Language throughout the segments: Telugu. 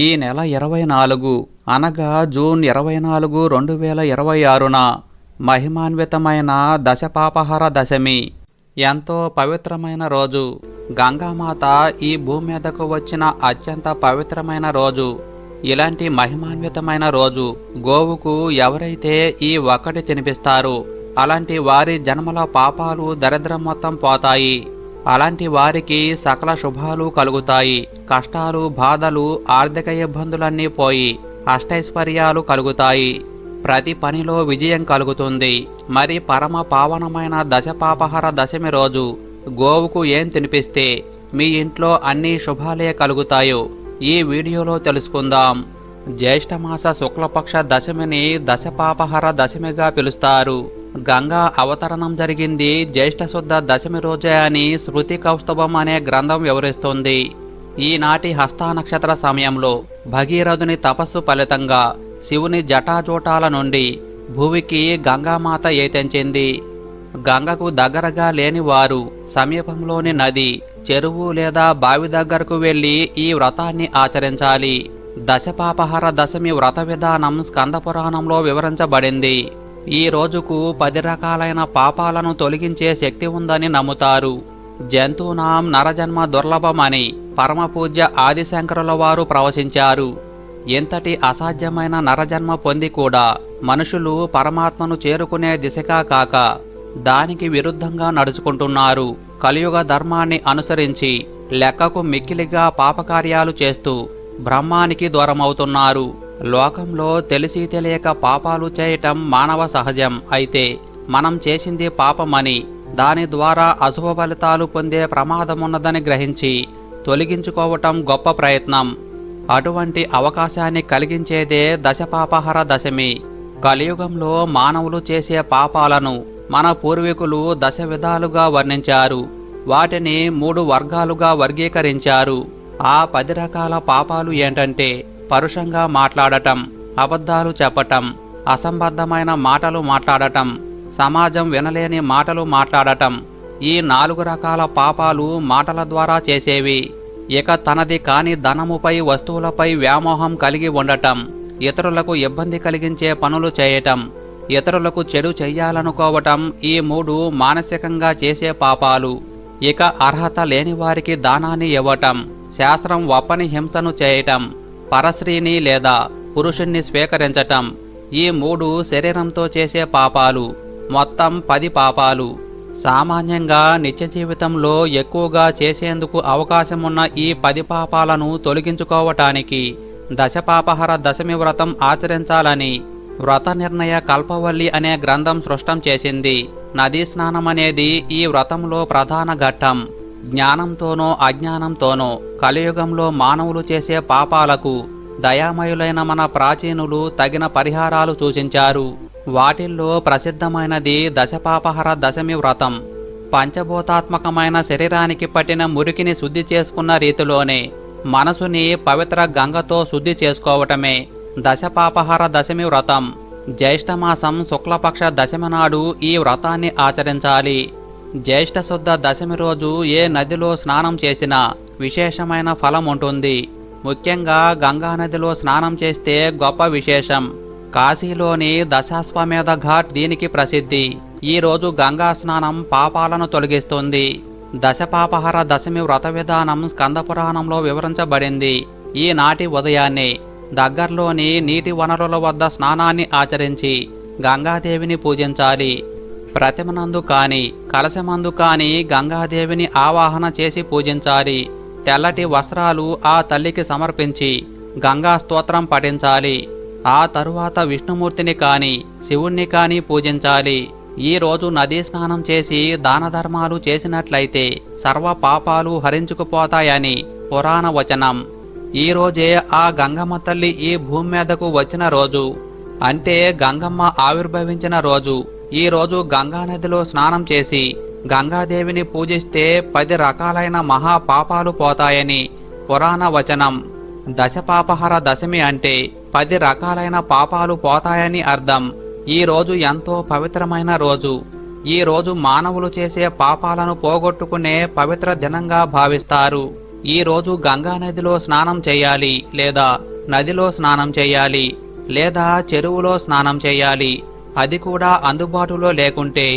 ఈ నెల 24 అనగా జూన్ 24, 2026న మహిమాన్వితమైన దశపాపహర దశమి. ఎంతో పవిత్రమైన రోజు. గంగామాత ఈ భూమి మీదకు వచ్చిన అత్యంత పవిత్రమైన రోజు. ఇలాంటి మహిమాన్వితమైన రోజు గోవుకు ఎవరైతే ఈ ఒక్కటి తినిపిస్తారో అలాంటి వారి జన్మల పాపాలు దరిద్రం మొత్తం పోతాయి. అలాంటి వారికి సకల శుభాలు కలుగుతాయి. కష్టాలు, బాధలు, ఆర్థిక ఇబ్బందులన్నీ పోయి అష్టైశ్వర్యాలు కలుగుతాయి. ప్రతి పనిలో విజయం కలుగుతుంది. మరి పరమ పావనమైన దశపాపహర దశమి రోజు గోవుకు ఏం తినిపిస్తే మీ ఇంట్లో అన్ని శుభాలే కలుగుతాయో ఈ వీడియోలో తెలుసుకుందాం. జ్యేష్ఠమాస శుక్లపక్ష దశమిని దశపాపహర దశమిగా పిలుస్తారు. గంగా అవతరణం జరిగింది జ్యేష్ఠశుద్ధ దశమి రోజే అని శృతి కౌస్తుభం అనే గ్రంథం వివరిస్తుంది. ఈనాటి హస్త నక్షత్ర సమయంలో భగీరథుని తపస్సు ఫలితంగా శివుని జటాజూటాల నుండి భూమికి గంగామాత ఏతెంచింది. గంగకు దగ్గరగా లేని వారు సమీపంలోని నది, చెరువు లేదా బావి దగ్గరకు వెళ్లి ఈ వ్రతాన్ని ఆచరించాలి. దశపాపహర దశమి వ్రత విధానం స్కంద పురాణంలో వివరించబడింది. ఈ రోజుకు 10 రకాలైన పాపాలను తొలగించే శక్తి ఉందని నమ్ముతారు. జంతువునాం నరజన్మ దుర్లభమని పరమపూజ్య ఆదిశంకరుల వారు ప్రవచించారు. ఎంతటి అసాధ్యమైన నరజన్మ పొంది కూడా మనుషులు పరమాత్మను చేరుకునే దిశగా కాక దానికి విరుద్ధంగా నడుచుకుంటున్నారు. కలియుగ ధర్మాన్ని అనుసరించి లెక్కకు మిక్కిలిగా పాపకార్యాలు చేస్తూ బ్రహ్మానికి దూరమవుతున్నారు. లోకంలో తెలిసి తెలియక పాపాలు చేయటం మానవ సహజం. అయితే మనం చేసింది పాపమని దాని ద్వారా అశుభ ఫలితాలు పొందే ప్రమాదమున్నదని గ్రహించి తొలగించుకోవటం గొప్ప ప్రయత్నం. అటువంటి అవకాశాన్ని కలిగించేదే దశపాపహర దశమి. కలియుగంలో మానవులు చేసే పాపాలను మన పూర్వీకులు దశ విధాలుగా వర్ణించారు. వాటిని 3 వర్గాలుగా వర్గీకరించారు. ఆ 10 రకాల పాపాలు ఏంటంటే పరుషంగా మాట్లాడటం, అబద్ధాలు చెప్పటం, అసంబద్ధమైన మాటలు మాట్లాడటం, సమాజం వినలేని మాటలు మాట్లాడటం. ఈ 4 రకాల పాపాలు మాటల ద్వారా చేసేవి. ఇక తనది కాని ధనముపై, వస్తువులపై వ్యామోహం కలిగి ఉండటం, ఇతరులకు ఇబ్బంది కలిగించే పనులు చేయటం, ఇతరులకు చెడు చెయ్యాలనుకోవటం. ఈ 3 మానసికంగా చేసే పాపాలు. ఇక అర్హత లేని వారికి దానాన్ని ఇవ్వటం, శాస్త్రం ఒప్పని హింసను చేయటం, పరస్త్రీని లేదా పురుషుణ్ణి స్వీకరించటం. ఈ 3 శరీరంతో చేసే పాపాలు. మొత్తం 10 పాపాలు. సామాన్యంగా నిత్య జీవితంలో ఎక్కువగా చేసేందుకు అవకాశమున్న ఈ 10 పాపాలను తొలగించుకోవటానికి దశపాపహర దశమి వ్రతం ఆచరించాలని వ్రత నిర్ణయ కల్పవల్లి అనే గ్రంథం సృష్టం చేసింది. నదీ స్నానం అనేది ఈ వ్రతంలో ప్రధాన ఘట్టం. జ్ఞానంతోనో అజ్ఞానంతోనో కలియుగంలో మానవులు చేసే పాపాలకు దయామయులైన మన ప్రాచీనులు తగిన పరిహారాలు సూచించారు. వాటిల్లో ప్రసిద్ధమైనది దశపాపహర దశమి వ్రతం. పంచభూతాత్మకమైన శరీరానికి పట్టిన మురికిని శుద్ధి చేసుకున్న రీతిలోనే మనసుని పవిత్ర గంగతో శుద్ధి చేసుకోవటమే దశపాపహర దశమి వ్రతం. జ్యేష్ఠమాసం శుక్లపక్ష దశమి నాడు ఈ వ్రతాన్ని ఆచరించాలి. జ్యేష్ఠశుద్ధ దశమి రోజు ఏ నదిలో స్నానం చేసినా విశేషమైన ఫలం ఉంటుంది. ముఖ్యంగా గంగా నదిలో స్నానం చేస్తే గొప్ప విశేషం. కాశీలోని దశాశ్వమేధ ఘాట్ దీనికి ప్రసిద్ధి. ఈ రోజు గంగా స్నానం పాపాలను తొలగిస్తుంది. దశపాపహర దశమి వ్రత విధానం స్కంద పురాణంలో వివరించబడింది. ఈనాటి ఉదయాన్నే దగ్గర్లోని నీటి వనరుల వద్ద స్నానాన్ని ఆచరించి గంగాదేవిని పూజించాలి. ప్రతిమనందు కాని కలశమందు కాని గంగాదేవిని ఆవాహన చేసి పూజించాలి. తెల్లటి వస్త్రాలు ఆ తల్లికి సమర్పించి గంగా స్తోత్రం పఠించాలి. ఆ తరువాత విష్ణుమూర్తిని కాని శివుణ్ణి కాని పూజించాలి. ఈ రోజు నదీ స్నానం చేసి దాన ధర్మాలు చేసినట్లయితే సర్వ పాపాలు హరించుకుపోతాయని పురాణ వచనం. ఈ రోజే ఆ గంగమ్మ తల్లి ఈ భూమి మీదకు వచ్చిన రోజు. అంటే గంగమ్మ ఆవిర్భవించిన రోజు. ఈ రోజు గంగానదిలో స్నానం చేసి గంగాదేవిని పూజిస్తే 10 రకాలైన మహా పాపాలు పోతాయని పురాణ వచనం. దశపాపహర దశమి అంటే 10 రకాలైన పాపాలు పోతాయని అర్థం. ఈ రోజు ఎంతో పవిత్రమైన రోజు. ఈ రోజు మానవులు చేసే పాపాలను పోగొట్టుకునే పవిత్ర దినంగా భావిస్తారు. ఈ రోజు గంగా నదిలో స్నానం చేయాలి, లేదా నదిలో స్నానం చేయాలి, లేదా చెరువులో స్నానం చేయాలి. అది కూడా అందుబాటులో లేకుంటే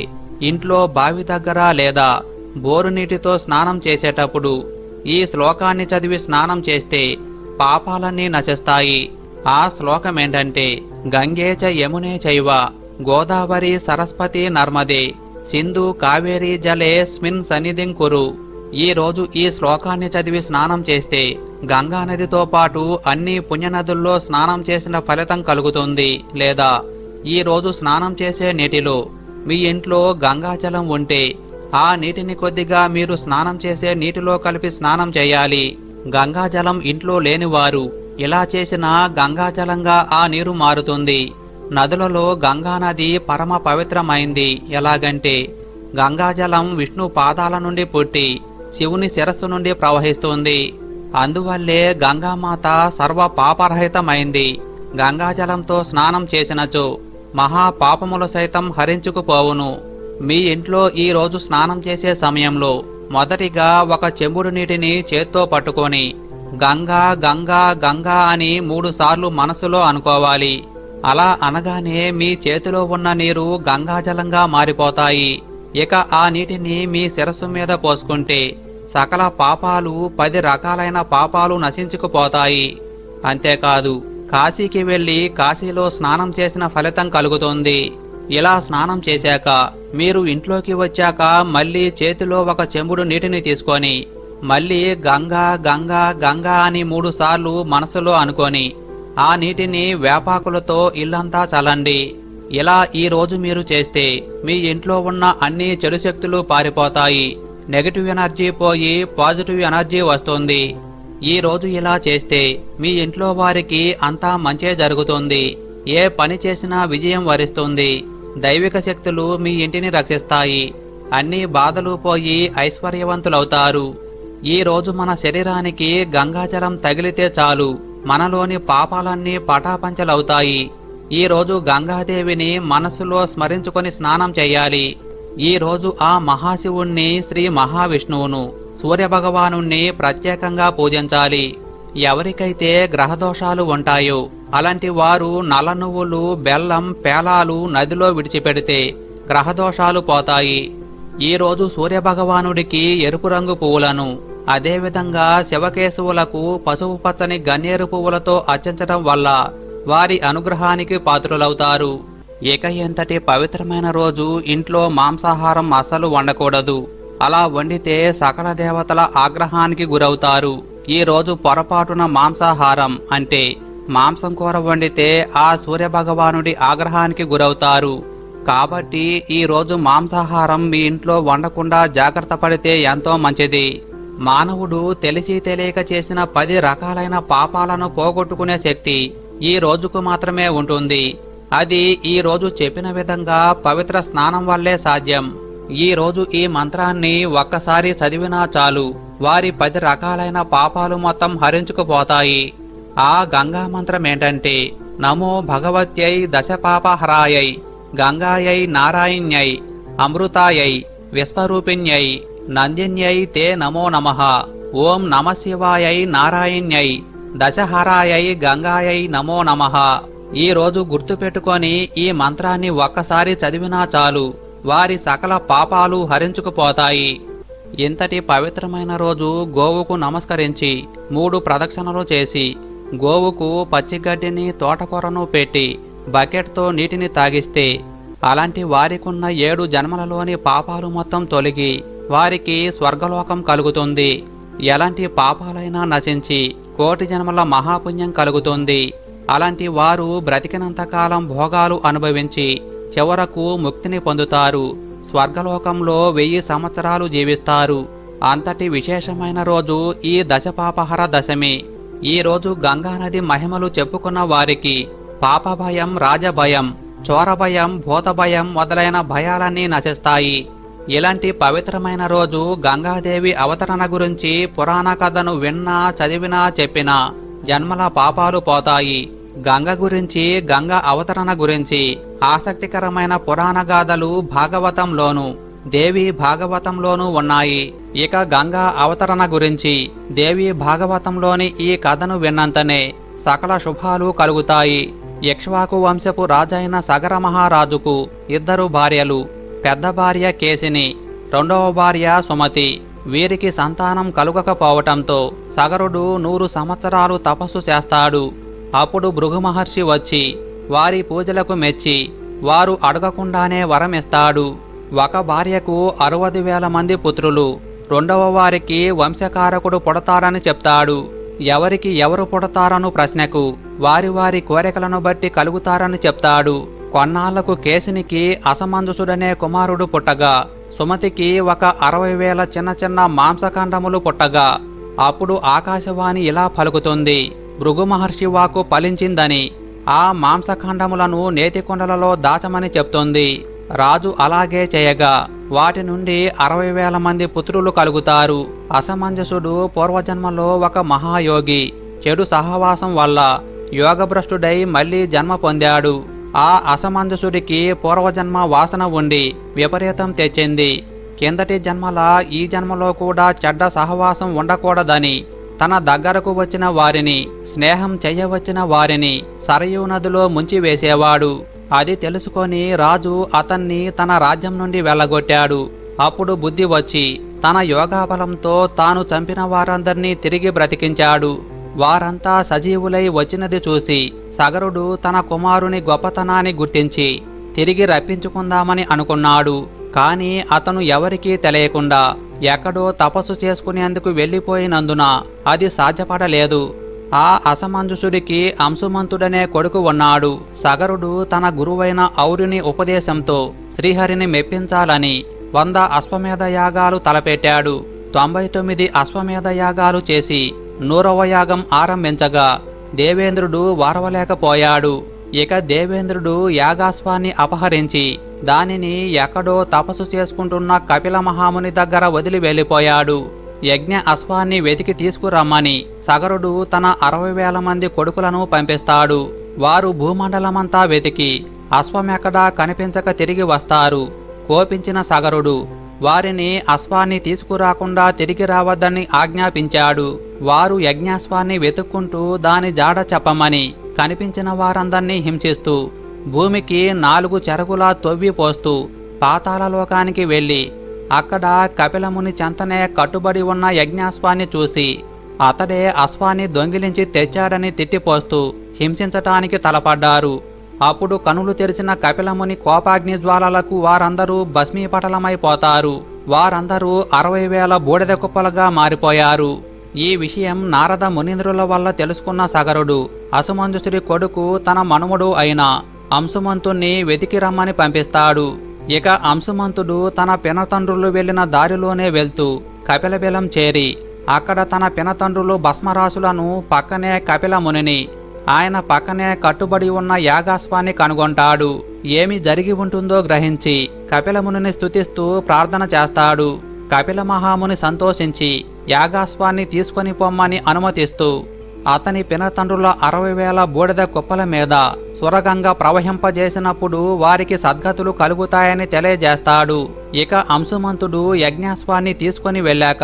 ఇంట్లో బావి దగ్గర లేదా బోరు నీటితో స్నానం చేసేటప్పుడు ఈ శ్లోకాన్ని చదివి స్నానం చేస్తే పాపాలన్నీ నశిస్తాయి. ఆ శ్లోకమేంటంటే, గంగే చ యమునే చైవ గోదావరి సరస్వతి నర్మదే సింధు కావేరీ జలేస్మిన్ సన్నిధిం కురు. ఈ రోజు ఈ శ్లోకాన్ని చదివి స్నానం చేస్తే గంగా నదితో పాటు అన్ని పుణ్యనదుల్లో స్నానం చేసిన ఫలితం కలుగుతుంది. లేదా ఈ రోజు స్నానం చేసే నీటిలో మీ ఇంట్లో గంగాజలం ఉంటే ఆ నీటిని కొద్దిగా మీరు స్నానం చేసే నీటిలో కలిపి స్నానం చేయాలి. గంగాజలం ఇంట్లో లేనివారు ఇలా చేసినా గంగాజలంగా ఆ నీరు మారుతుంది. నదులలో గంగా నది పరమ పవిత్రమైంది. ఎలాగంటే గంగాజలం విష్ణు పాదాల నుండి పుట్టి శివుని శిరస్సు నుండి ప్రవహిస్తుంది. అందువల్లే గంగామాత సర్వ పాపరహితమైంది. గంగాజలంతో స్నానం చేసినచో మహా పాపములు సైతం హరించుకుపోవును. మీ ఇంట్లో ఈ రోజు స్నానం చేసే సమయంలో మొదటిగా ఒక చెంబుడు నీటిని చేత్తో పట్టుకొని గంగా గంగా గంగా అని 3 సార్లు మనసులో అనుకోవాలి. అలా అనగానే మీ చేతిలో ఉన్న నీరు గంగాజలంగా మారిపోతాయి. ఇక ఆ నీటిని మీ శిరస్సు మీద పోసుకుంటే సకల పాపాలు 10 రకాలైన పాపాలు నశించుకుపోతాయి. అంతేకాదు, కాశీకి వెళ్లి కాశీలో స్నానం చేసిన ఫలితం కలుగుతుంది. ఇలా స్నానం చేశాక మీరు ఇంట్లోకి వచ్చాక మళ్ళీ చేతిలో ఒక చెంబుడు నీటిని తీసుకొని మళ్ళీ గంగా గంగా గంగా అని 3 సార్లు మనసులో అనుకొని ఆ నీటిని వేపాకులతో ఇల్లంతా చల్లండి. ఇలా ఈ రోజు మీరు చేస్తే మీ ఇంట్లో ఉన్న అన్ని చెడు శక్తులు పారిపోతాయి. నెగటివ్ ఎనర్జీ పోయి పాజిటివ్ ఎనర్జీ వస్తుంది. ఈ రోజు ఇలా చేస్తే మీ ఇంట్లో వారికి అంతా మంచే జరుగుతుంది. ఏ పని చేసినా విజయం వరిస్తుంది. దైవిక శక్తులు మీ ఇంటిని రక్షిస్తాయి. అన్ని బాధలు పోయి ఐశ్వర్యవంతులవుతారు. ఈ రోజు మన శరీరానికి గంగాజలం తగిలితే చాలు మనలోని పాపాలన్నీ పటాపంచలవుతాయి. ఈ రోజు గంగాదేవిని మనసులో స్మరించుకొని స్నానం చేయాలి. ఈ రోజు ఆ మహాశివుణ్ణి, శ్రీ మహావిష్ణువును, సూర్యభగవానుణ్ణి ప్రత్యేకంగా పూజించాలి. ఎవరికైతే గ్రహదోషాలు ఉంటాయో అలాంటి వారు నల్ల నువ్వులు, బెల్లం, పేలాలు నదిలో విడిచిపెడితే గ్రహదోషాలు పోతాయి. ఈ రోజు సూర్యభగవానుడికి ఎరుపు రంగు పువ్వులను, అదేవిధంగా శివకేశవులకు పసుపు పచ్చని గన్నేరు పువ్వులతో అర్చించడం వల్ల వారి అనుగ్రహానికి పాత్రులవుతారు. ఇక ఎంతటి పవిత్రమైన రోజు ఇంట్లో మాంసాహారం అస్సలు వండకూడదు. అలా వండితే సకల దేవతల ఆగ్రహానికి గురవుతారు. ఈ రోజు పొరపాటున మాంసాహారం అంటే మాంసం కూర వండితే ఆ సూర్యభగవానుడి ఆగ్రహానికి గురవుతారు. కాబట్టి ఈ రోజు మాంసాహారం మీ ఇంట్లో వండకుండా జాగ్రత్త పడితే ఎంతో మంచిది. మానవుడు తెలిసి తెలియక చేసిన 10 రకాలైన పాపాలను పోగొట్టుకునే శక్తి ఈ రోజుకు మాత్రమే ఉంటుంది. అది ఈ రోజు చెప్పిన విధంగా పవిత్ర స్నానం వల్లే సాధ్యం. ఈ రోజు ఈ మంత్రాన్ని ఒక్కసారి చదివినా చాలు వారి 10 రకాలైన పాపాలు మొత్తం హరించుకుపోతాయి. ఆ గంగా మంత్రం ఏంటంటే, నమో భగవత్యై దశపాపహరాయై గంగాయై నారాయణ్యై అమృతాయై విశ్వరూపిణ్యై నందిన్యై తే నమో నమః. ఓం నమ శివాయై నారాయణ్యై దశహరాయై గంగాయై నమో నమః. ఈ రోజు గుర్తుపెట్టుకొని ఈ మంత్రాన్ని ఒక్కసారి చదివినా చాలు వారి సకల పాపాలు హరించుకుపోతాయి. ఇంతటి పవిత్రమైన రోజు గోవుకు నమస్కరించి 3 ప్రదక్షిణలు చేసి గోవుకు పచ్చిగడ్డిని, తోటకూరను పెట్టి బకెట్తో నీటిని తాగిస్తే అలాంటి వారికున్న 7 జన్మలలోని పాపాలు మొత్తం తొలగి వారికి స్వర్గలోకం కలుగుతుంది. ఎలాంటి పాపాలైనా నశించి 1,000,000 జన్మల మహాపుణ్యం కలుగుతుంది. అలాంటి వారు బ్రతికినంతకాలం భోగాలు అనుభవించి చివరకు ముక్తిని పొందుతారు. స్వర్గలోకంలో 1000 సంవత్సరాలు జీవిస్తారు. అంతటి విశేషమైన రోజు ఈ దశపాపహర దశమి. ఈ రోజు గంగానది మహిమలు చెప్పుకున్న వారికి పాపభయం, రాజభయం, చోరభయం, భూతభయం మొదలైన భయాలన్నీ నశిస్తాయి. ఇలాంటి పవిత్రమైన రోజు గంగాదేవి అవతరణ గురించి పురాణ కథను విన్నా, చదివినా, చెప్పినా జన్మల పాపాలు పోతాయి. గంగ గురించి, గంగ అవతరణ గురించి ఆసక్తికరమైన పురాణ గాథలు భాగవతంలోను, దేవి భాగవతంలోనూ ఉన్నాయి. ఇక గంగా అవతరణ గురించి దేవి భాగవతంలోని ఈ కథను విన్నంతనే సకల శుభాలు కలుగుతాయి. ఇక్ష్వాకు వంశపు రాజైన సగర మహారాజుకు 2 భార్యలు. పెద్ద భార్య కేసిని, రెండవ భార్య సుమతి. వీరికి సంతానం కలుగకపోవటంతో సగరుడు 100 సంవత్సరాలు తపస్సు చేస్తాడు. అప్పుడు భృగు మహర్షి వచ్చి వారి పూజలకు మెచ్చి వారు అడగకుండానే వరమిస్తాడు. ఒక భార్యకు 60,000 మంది పుత్రులు, రెండవ వారికి వంశకారకుడు పుడతాడని చెప్తాడు. ఎవరికి ఎవరు పుడతారను ప్రశ్నకు వారి వారి కోరికలను బట్టి కలుగుతారని చెప్తాడు. కొన్నాళ్లకు కేసినికి అసమంజసుడనే కుమారుడు పుట్టగా, సుమతికి ఒక 60,000 చిన్న చిన్న మాంసఖండములు పుట్టగా, అప్పుడు ఆకాశవాణి ఇలా పలుకుతుంది: భృగు మహర్షి వాక్కు ఫలించిందని. ఆ మాంసఖండములను నేతికొండలలో దాచమని చెప్తుంది. రాజు అలాగే చేయగా వాటి నుండి 60,000 మంది పుత్రులు కలుగుతారు. అసమంజసుడు పూర్వజన్మలో ఒక మహాయోగి. చెడు సహవాసం వల్ల యోగభ్రష్టుడై మళ్లీ జన్మ పొందాడు. ఆ అసమంజసుడికి పూర్వజన్మ వాసన ఉండి విపరీతం తెచ్చింది. కిందటి జన్మలా ఈ జన్మలో కూడా చెడ్డ సహవాసం ఉండకూడదని తన దగ్గరకు వచ్చిన వారిని, స్నేహం చెయ్యవచ్చిన వారిని సరయూ నదిలో ముంచివేసేవాడు. అది తెలుసుకొని రాజు అతన్ని తన రాజ్యం నుండి వెళ్ళగొట్టాడు. అప్పుడు బుద్ధి వచ్చి తన యోగాబలంతో తాను చంపిన వారందర్నీ తిరిగి బ్రతికించాడు. వారంతా సజీవులై వచ్చినది చూసి సగరుడు తన కుమారుని గొప్పతనాన్ని గుర్తించి తిరిగి రప్పించుకుందామని అనుకున్నాడు. కాని అతను ఎవరికీ తెలియకుండా ఎక్కడో తపస్సు చేసుకునేందుకు వెళ్ళిపోయినందున అది సాధ్యపడలేదు. ఆ అసమంజసుడికి అంశుమంతుడనే కొడుకు ఉన్నాడు. సగరుడు తన గురువైన ఔరుని ఉపదేశంతో శ్రీహరిని మెప్పించాలని 100 అశ్వమేధ యాగాలు తలపెట్టాడు. 99 అశ్వమేధ యాగాలు చేసి 100వ యాగం ఆరంభించగా దేవేంద్రుడు వారవలేకపోయాడు. ఇక దేవేంద్రుడు యాగాశ్వాన్ని అపహరించి దానిని ఎక్కడో తపస్సు చేసుకుంటున్న కపిల మహాముని దగ్గర వదిలి వెళ్ళిపోయాడు. యజ్ఞ అశ్వాన్ని వెతికి తీసుకురమ్మని సగరుడు తన 60,000 మంది కొడుకులను పంపిస్తాడు. వారు భూమండలమంతా వెతికి అశ్వమెక్కడా కనిపించక తిరిగి వస్తారు. కోపించిన సగరుడు వారిని అశ్వాన్ని తీసుకురాకుండా తిరిగి రావద్దని ఆజ్ఞాపించాడు. వారు యజ్ఞాశ్వాన్ని వెతుక్కుంటూ దాని జాడ చెప్పమని కనిపించిన వారందర్నీ హింసిస్తూ భూమికి 4 చెరగులా తొవ్విపోస్తూ పాతాళలోకానికి వెళ్ళి అక్కడ కపిలముని చెంతనే కట్టుబడి ఉన్న యజ్ఞాశ్వాన్ని చూసి అతడే అశ్వాన్ని దొంగిలించి తెచ్చాడని తిట్టిపోస్తూ హింసించటానికి తలపడ్డారు. అప్పుడు కనులు తెరిచిన కపిలముని కోపాగ్ని జ్వాలలకు వారందరూ భస్మీపటలమైపోతారు. వారందరూ 60,000 బూడిద కుప్పలుగా మారిపోయారు. ఈ విషయం నారద మునీంద్రుల వల్ల తెలుసుకున్న సగరుడు అసమంజసుడి కొడుకు తన మనుమడు అయిన అంశుమంతుణ్ణి వెతికి రమ్మని పంపిస్తాడు. ఇక అంశుమంతుడు తన పినతండ్రులు వెళ్లిన దారిలోనే వెళ్తూ కపిలబిలం చేరి అక్కడ తన పినతండ్రులు భస్మరాశులను పక్కనే కపిల మునిని, ఆయన పక్కనే కట్టుబడి ఉన్న యాగాశ్వాన్ని కనుగొంటాడు. ఏమి జరిగి ఉంటుందో గ్రహించి కపిలమునిని స్తుతిస్తూ ప్రార్థన చేస్తాడు. కపిల మహాముని సంతోషించి యాగాశ్వాన్ని తీసుకొని పొమ్మని అనుమతిస్తూ అతని పినతండ్రుల 60,000 బూడిద కుప్పల మీద సురగంగా ప్రవహింపజేసినప్పుడు వారికి సద్గతులు కలుగుతాయని తెలియజేస్తాడు. ఇక అంశుమంతుడు యజ్ఞాశ్వాన్ని తీసుకొని వెళ్ళాక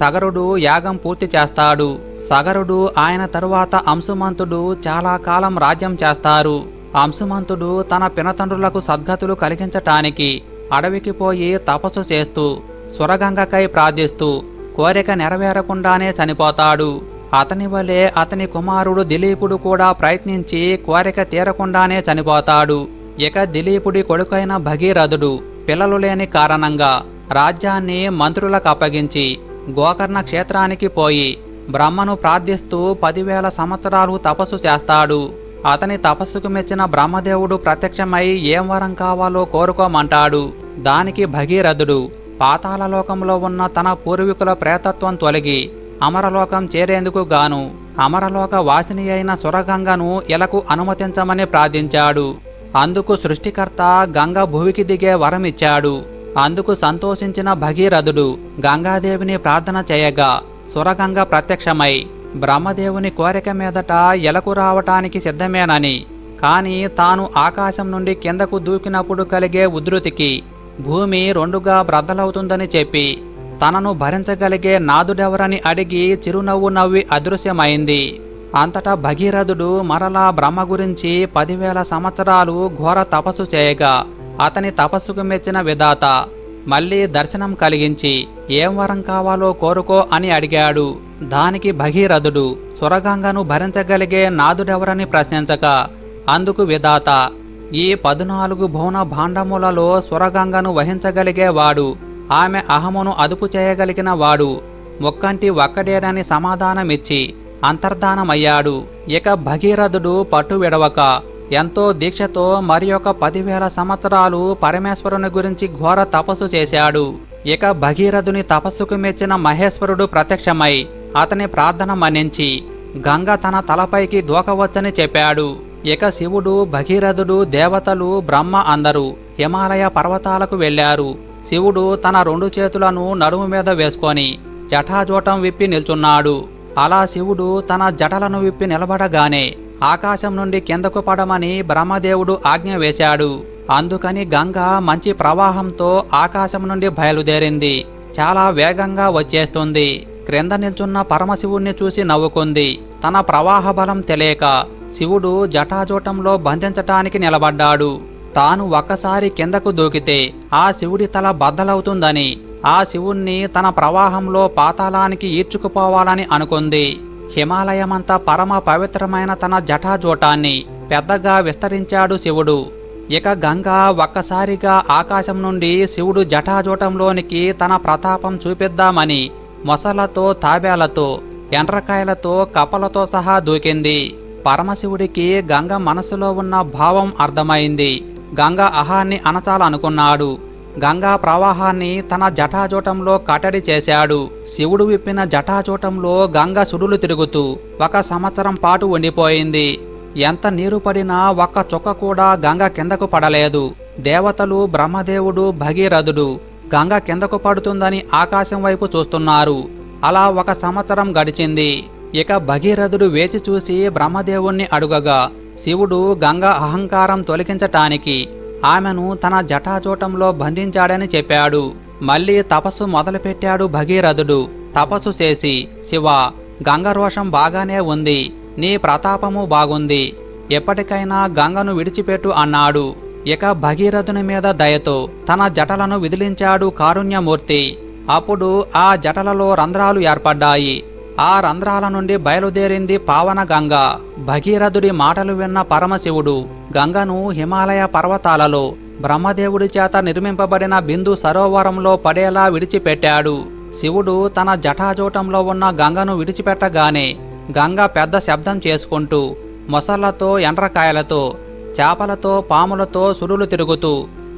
సగరుడు యాగం పూర్తి చేస్తాడు. సగరుడు ఆయన తరువాత అంశుమంతుడు చాలా కాలం రాజ్యం చేస్తారు. అంశుమంతుడు తన పినతండ్రులకు సద్గతులు కలిగించటానికి అడవికి పోయి తపస్సు చేస్తూ సురగంగకై ప్రార్థిస్తూ కోరిక నెరవేరకుండానే చనిపోతాడు. అతని వలె అతని కుమారుడు దిలీపుడు కూడా ప్రయత్నించి కోరిక తీరకుండానే చనిపోతాడు. ఇక దిలీపుడి కొడుకైన భగీరథుడు పిల్లలు లేని కారణంగా రాజ్యాన్ని మంత్రులకు అప్పగించి గోకర్ణ క్షేత్రానికి పోయి బ్రహ్మను ప్రార్థిస్తూ 10,000 సంవత్సరాలు తపస్సు చేస్తాడు. అతని తపస్సుకు మెచ్చిన బ్రహ్మదేవుడు ప్రత్యక్షమై ఏం వరం కావాలో కోరుకోమంటాడు. దానికి భగీరథుడు పాతాళలోకంలో ఉన్న తన పూర్వీకుల ప్రేతత్వం తొలగి అమరలోకం చేరేందుకు గాను అమరలోక వాసిని అయిన సురగంగను ఇలకు అనుమతించమని ప్రార్థించాడు. అందుకు సృష్టికర్త గంగ భువికి దిగే వరమిచ్చాడు. అందుకు సంతోషించిన భగీరథుడు గంగాదేవిని ప్రార్థన చేయగా సురగంగ ప్రత్యక్షమై బ్రహ్మదేవుని కోరిక మీదట ఎలకు రావటానికి సిద్ధమేనని, కాని తాను ఆకాశం నుండి కిందకు దూకినప్పుడు కలిగే ఉధృతికి భూమి 2గా బ్రద్దలవుతుందని చెప్పి తనను భరించగలిగే నాదుడెవరని అడిగి చిరునవ్వు నవ్వి అదృశ్యమైంది. అంతటా భగీరథుడు మరలా బ్రహ్మ గురించి 10,000 సంవత్సరాలు ఘోర తపస్సు చేయగా అతని తపస్సుకు మెచ్చిన విధాత మళ్ళీ దర్శనం కలిగించి ఏం వరం కావాలో కోరుకో అని అడిగాడు. దానికి భగీరథుడు సురగంగను భరించగలిగే నాదుడెవరని ప్రశ్నించగా అందుకు విధాత ఈ 14 భువన భాండములలో సురగంగను వహించగలిగేవాడు, ఆమె అహమును అదుపు చేయగలిగిన వాడు ముక్కంటి ఒక్కడేనని సమాధానమిచ్చి అంతర్ధానమయ్యాడు. ఇక భగీరథుడు పట్టు విడవక ఎంతో దీక్షతో మరి ఒక 10,000 సంవత్సరాలు పరమేశ్వరుని గురించి ఘోర తపస్సు చేశాడు. ఇక భగీరథుని తపస్సుకు మెచ్చిన మహేశ్వరుడు ప్రత్యక్షమై అతని ప్రార్థన మన్నించి గంగ తన తలపైకి దూకవచ్చని చెప్పాడు. ఇక శివుడు, భగీరథుడు, దేవతలు, బ్రహ్మ అందరూ హిమాలయ పర్వతాలకు వెళ్లారు. శివుడు తన 2 చేతులను నడుము మీద వేసుకొని జటాజూటం విప్పి నిల్చున్నాడు. అలా శివుడు తన జటలను విప్పి నిలబడగానే ఆకాశం నుండి కిందకు పడమని బ్రహ్మదేవుడు ఆజ్ఞ వేశాడు. అందుకని గంగ మంచి ప్రవాహంతో ఆకాశం నుండి బయలుదేరింది. చాలా వేగంగా వచ్చేస్తుంది. క్రింద నిల్చున్న పరమశివుణ్ణి చూసి నవ్వుకుంది. తన ప్రవాహ బలం తెలియక శివుడు జటాజూటంలో బంధించటానికి నిలబడ్డాడు. తాను ఒక్కసారి కిందకు దూకితే ఆ శివుడి తల బద్దలవుతుందని ఆ శివుణ్ణి తన ప్రవాహంలో పాతాళానికి ఈడ్చుకుపోవాలని అనుకుంది. హిమాలయమంతా పరమ పవిత్రమైన తన జటాజూటాన్ని పెద్దగా విస్తరించాడు శివుడు. ఇక గంగ ఒక్కసారిగా ఆకాశం నుండి శివుడు జటాజూటంలోనికి తన ప్రతాపం చూపిద్దామని మొసలతో, తాబేలతో, ఎండ్రకాయలతో, కప్పలతో సహా దూకింది. పరమశివుడికి గంగ మనసులో ఉన్న భావం అర్థమైంది. గంగ అహాన్ని అణచాలనుకున్నాడు. గంగా ప్రవాహాన్ని తన జటాజూటంలో కట్టడి చేశాడు. శివుడు విప్పిన జటాజూటంలో గంగ సుడులు తిరుగుతూ 1 సంవత్సరం పాటు ఉండిపోయింది. ఎంత నీరు పడినా ఒక్క చుక్క కూడా గంగ కిందకు పడలేదు. దేవతలు, బ్రహ్మదేవుడు, భగీరథుడు గంగ కిందకు పడుతుందని ఆకాశం వైపు చూస్తున్నారు. అలా 1 సంవత్సరం గడిచింది. ఇక భగీరథుడు వేచి చూసి బ్రహ్మదేవుణ్ణి అడుగగా శివుడు గంగ అహంకారం తొలగించటానికి ఆమెను తన జటాజూటంలో బంధించాడని చెప్పాడు. మళ్ళీ తపస్సు మొదలుపెట్టాడు భగీరథుడు. తపస్సు చేసి శివ, గంగ రోషం బాగానే ఉంది, నీ ప్రతాపము బాగుంది, ఎప్పటికైనా గంగను విడిచిపెట్టు అన్నాడు. ఇక భగీరథుని మీద దయతో తన జటలను విదిలించాడు కారుణ్యమూర్తి. అప్పుడు ఆ జటలలో రంధ్రాలు ఏర్పడ్డాయి. ఆ రంధ్రాల నుండి బయలుదేరింది పావన గంగ. భగీరథుడి మాటలు విన్న పరమశివుడు గంగను హిమాలయ పర్వతాలలో బ్రహ్మదేవుడి చేత నిర్మింపబడిన బిందు సరోవరంలో పడేలా విడిచిపెట్టాడు. శివుడు తన జటాజూటంలో ఉన్న గంగను విడిచిపెట్టగానే గంగ పెద్ద శబ్దం చేసుకుంటూ మొసళ్లతో, ఎండ్రకాయలతో, చేపలతో, పాములతో సుడులు తిరుగుతూ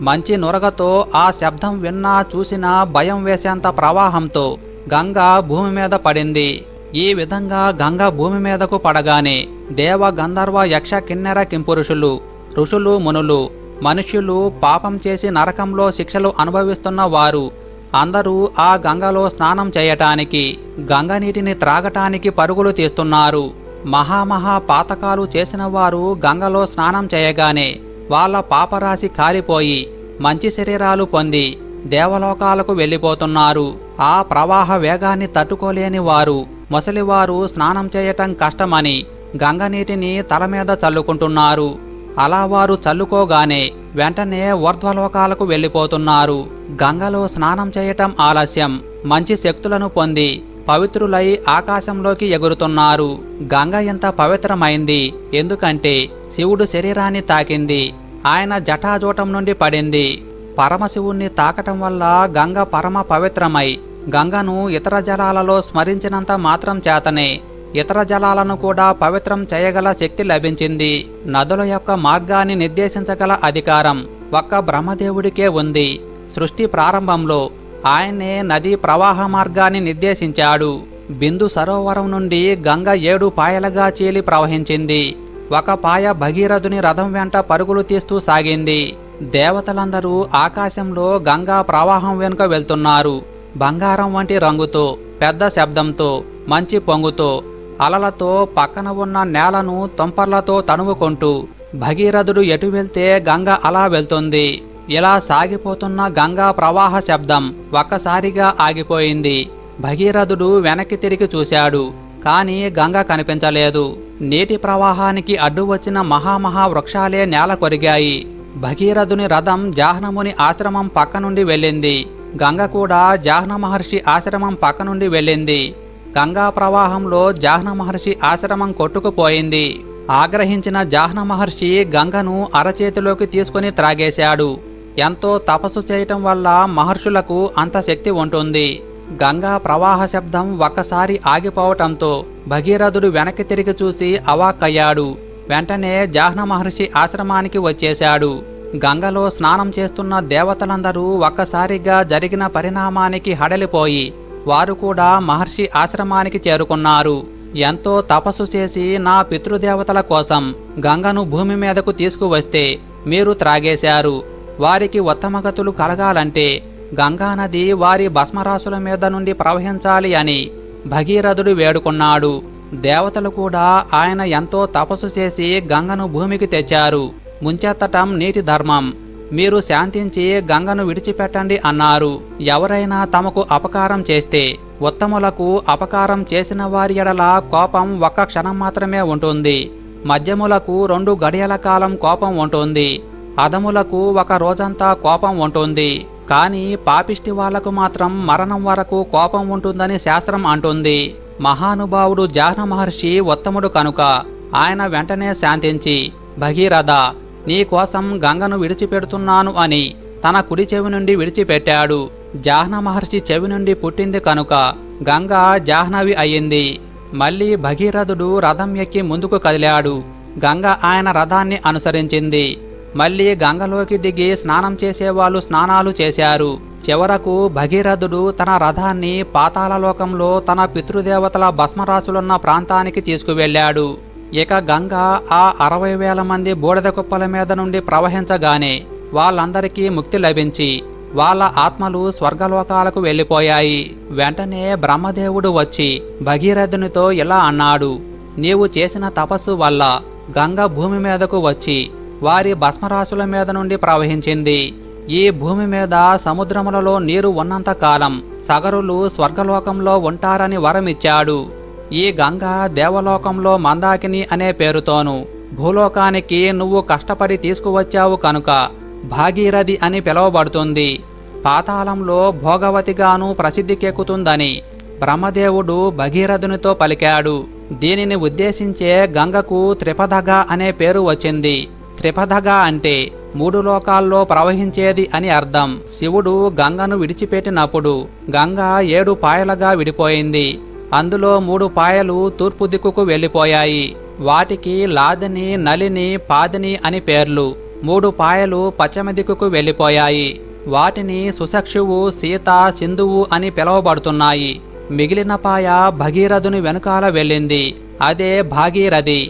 మంచి నురగతో ఆ శబ్దం విన్నా చూసినా భయం వేసేంత ప్రవాహంతో గంగ భూమి మీద పడింది. ఈ విధంగా గంగ భూమి మీదకు పడగానే దేవ, గంధర్వ, యక్ష, కిన్నెర, కింపురుషులు, ఋషులు, మునులు, మనుష్యులు, పాపం చేసి నరకంలో శిక్షలు అనుభవిస్తున్న వారు అందరూ ఆ గంగలో స్నానం చేయటానికి, గంగ నీటిని త్రాగటానికి పరుగులు తీస్తున్నారు. మహామహా పాతకాలు చేసిన వారు గంగలో స్నానం చేయగానే వాళ్ళ పాపరాశి కాలిపోయి మంచి శరీరాలు పొంది దేవలోకాలకు వెళ్ళిపోతున్నారు. ఆ ప్రవాహ వేగాన్ని తట్టుకోలేని వారు, ముసలివారు స్నానం చేయటం కష్టమని గంగ నీటిని తల మీద చల్లుకుంటున్నారు. అలా వారు చల్లుకోగానే వెంటనే ఊర్ధ్వలోకాలకు వెళ్ళిపోతున్నారు. గంగలో స్నానం చేయటం ఆలస్యం. మంచి శక్తులను పొంది పవిత్రులై ఆకాశంలోకి ఎగురుతున్నారు. గంగ ఎంత పవిత్రమైంది ఎందుకంటే శివుడు శరీరాన్ని తాకింది, ఆయన జటాజూటం నుండి పడింది. పరమశివుణ్ణి తాకటం వల్ల గంగ పరమ పవిత్రమై గంగను ఇతర జలాలలో స్మరించినంత మాత్రం చేతనే ఇతర జలాలను కూడా పవిత్రం చేయగల శక్తి లభించింది. నదుల యొక్క మార్గాన్ని నిర్దేశించగల అధికారం ఒక్క బ్రహ్మదేవుడికే ఉంది. సృష్టి ప్రారంభంలో ఆయనే నదీ ప్రవాహ మార్గాన్ని నిర్దేశించాడు. బిందు సరోవరం నుండి గంగ 7 పాయలుగా చీలి ప్రవహించింది. ఒక పాయ భగీరథుని రథం వెంట పరుగులు తీస్తూ సాగింది. దేవతలందరూ ఆకాశంలో గంగా ప్రవాహం వెనుక వెళ్తున్నారు. బంగారం వంటి రంగుతో, పెద్ద శబ్దంతో, మంచి పొంగుతో, అలలతో పక్కన ఉన్న నేలను తుంపర్లతో తణువుకుంటూ భగీరథుడు ఎటు వెళ్తే గంగ అలా వెళ్తుంది. ఇలా సాగిపోతున్న గంగా ప్రవాహ శబ్దం ఒక్కసారిగా ఆగిపోయింది. భగీరథుడు వెనక్కి తిరిగి చూశాడు. కాని గంగ కనిపించలేదు. నీటి ప్రవాహానికి అడ్డు వచ్చిన మహామహా వృక్షాలే నేల కొరిగాయి. భగీరథుని రథం జాహ్నముని ఆశ్రమం పక్క నుండి వెళ్ళింది. గంగ కూడా జాహ్న మహర్షి ఆశ్రమం పక్క నుండి వెళ్ళింది. గంగా ప్రవాహంలో జాహ్న మహర్షి ఆశ్రమం కొట్టుకుపోయింది. ఆగ్రహించిన జాహ్న మహర్షి గంగను అరచేతిలోకి తీసుకుని త్రాగేశాడు. ఎంతో తపస్సు చేయటం వల్ల మహర్షులకు అంత శక్తి ఉంటుంది. గంగా ప్రవాహ శబ్దం ఒక్కసారి ఆగిపోవటంతో భగీరథుడు వెనక్కి తిరిగి చూసి అవాక్కయ్యాడు. వెంటనే జాహ్న మహర్షి ఆశ్రమానికి వచ్చేశాడు. గంగలో స్నానం చేస్తున్న దేవతలందరూ ఒక్కసారిగా జరిగిన పరిణామానికి హడలిపోయి వారు కూడా మహర్షి ఆశ్రమానికి చేరుకున్నారు. ఎంతో తపస్సు చేసి నా పితృదేవతల కోసం గంగను భూమి మీదకు తీసుకువస్తే మీరు త్రాగేశారు. వారికి ఉత్తమగతులు కలగాలంటే గంగానది వారి భస్మరాశుల మీద నుండి ప్రవహించాలి అని భగీరథుడు వేడుకున్నాడు. దేవతలు కూడా ఆయన ఎంతో తపస్సు చేసి గంగను భూమికి తెచ్చారు. ముంచెత్తటం నీటి ధర్మం. మీరు శాంతించి గంగను విడిచిపెట్టండి అన్నారు. ఎవరైనా తమకు అపకారం చేస్తే ఉత్తములకు అపకారం చేసిన వారి ఎడల కోపం ఒక్క క్షణం మాత్రమే ఉంటుంది. మధ్యములకు 2 గడియల కాలం కోపం ఉంటుంది. అధములకు 1 రోజంతా కోపం ఉంటుంది. కానీ పాపిష్టి వాళ్లకు మాత్రం మరణం వరకు కోపం ఉంటుందని శాస్త్రం అంటుంది. మహానుభావుడు జాహ్న మహర్షి ఉత్తముడు కనుక ఆయన వెంటనే శాంతించి భగీరథ నీ కోసం గంగను విడిచిపెడుతున్నాను అని తన కుడి చెవి నుండి విడిచిపెట్టాడు. జాహ్న మహర్షి చెవి నుండి పుట్టింది కనుక గంగ జాహ్నవి అయ్యింది. మళ్ళీ భగీరథుడు రథం ఎక్కి ముందుకు కదిలాడు. గంగ ఆయన రథాన్ని అనుసరించింది. మళ్ళీ గంగలోకి దిగి స్నానం చేసేవాళ్ళు స్నానాలు చేశారు. చివరకు భగీరథుడు తన రథాన్ని పాతాళలోకంలో తన పితృదేవతల భస్మరాశులున్న ప్రాంతానికి తీసుకువెళ్ళాడు. ఇక గంగ ఆ 60,000 మంది బూడిద కుప్పల మీద నుండి ప్రవహించగానే వాళ్ళందరికీ ముక్తి లభించి వాళ్ళ ఆత్మలు స్వర్గలోకాలకు వెళ్ళిపోయాయి. వెంటనే బ్రహ్మదేవుడు వచ్చి భగీరథునితో ఇలా అన్నాడు, నీవు చేసిన తపస్సు వల్ల గంగ భూమి మీదకు వచ్చి వారి భస్మరాశుల మీద నుండి ప్రవహించింది. ఈ భూమి మీద సముద్రములలో నీరు ఉన్నంత కాలం సగరులు స్వర్గలోకంలో ఉంటారని వరమిచ్చాడు. ఈ గంగ దేవలోకంలో మందాకిని అనే పేరుతోను భూలోకానికి నువ్వు కష్టపడి తీసుకువచ్చావు కనుక భాగీరథి అని పిలువబడుతుంది. పాతాళంలో భోగవతిగాను ప్రసిద్ధికెక్కుతుందని బ్రహ్మదేవుడు భగీరథునితో పలికాడు. దీనిని ఉద్దేశించే గంగకు త్రిపదగ అనే పేరు వచ్చింది. త్రిపదగ అంటే 3 లోకాల్లో ప్రవహించేది అని అర్థం. శివుడు గంగను విడిచిపెట్టినప్పుడు గంగ 7 పాయలుగా విడిపోయింది. అందులో 3 పాయలు తూర్పు దిక్కుకు వెళ్ళిపోయాయి. వాటికి లాదని, నలిని, పాదిని అని పేర్లు. 3 పాయలు పశ్చిమ దిక్కుకు వెళ్ళిపోయాయి. వాటిని సుసక్షువు, సీత, సింధువు అని పిలువబడుతున్నాయి. మిగిలిన పాయ భగీరథుని వెనుకాల వెళ్ళింది. అదే భాగీరథి.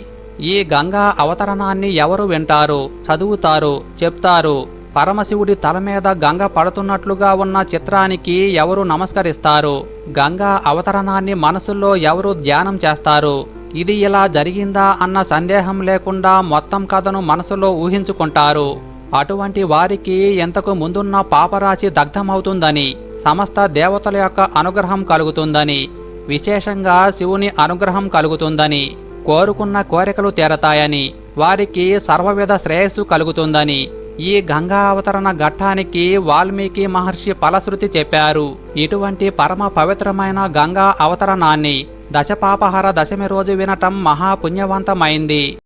ఈ గంగా అవతరణాన్ని ఎవరు వింటారు, చదువుతారు, చెప్తారు? పరమశివుడి తల మీద గంగ పడుతున్నట్లుగా ఉన్న చిత్రానికి ఎవరు నమస్కరిస్తారు? గంగా అవతరణాన్ని మనసులో ఎవరు ధ్యానం చేస్తారు? ఇది ఇలా జరిగిందా అన్న సందేహం లేకుండా మొత్తం కథను మనసులో ఊహించుకుంటారు. అటువంటి వారికి ఎంతకు ముందున్న పాపరాశి దగ్ధమవుతుందని, సమస్త దేవతల యొక్క అనుగ్రహం కలుగుతుందని, విశేషంగా శివుని అనుగ్రహం కలుగుతుందని, కోరుకున్న కోరికలు తీరతాయని, వారికి సర్వవిధ శ్రేయస్సు కలుగుతుందని ఈ గంగా అవతరణ ఘట్టానికి వాల్మీకి మహర్షి ఫలశ్రుతి చెప్పారు. ఇటువంటి పరమ పవిత్రమైన గంగా అవతరణాన్ని దశపాపహర దశమి రోజు వినటం మహాపుణ్యవంతమైంది.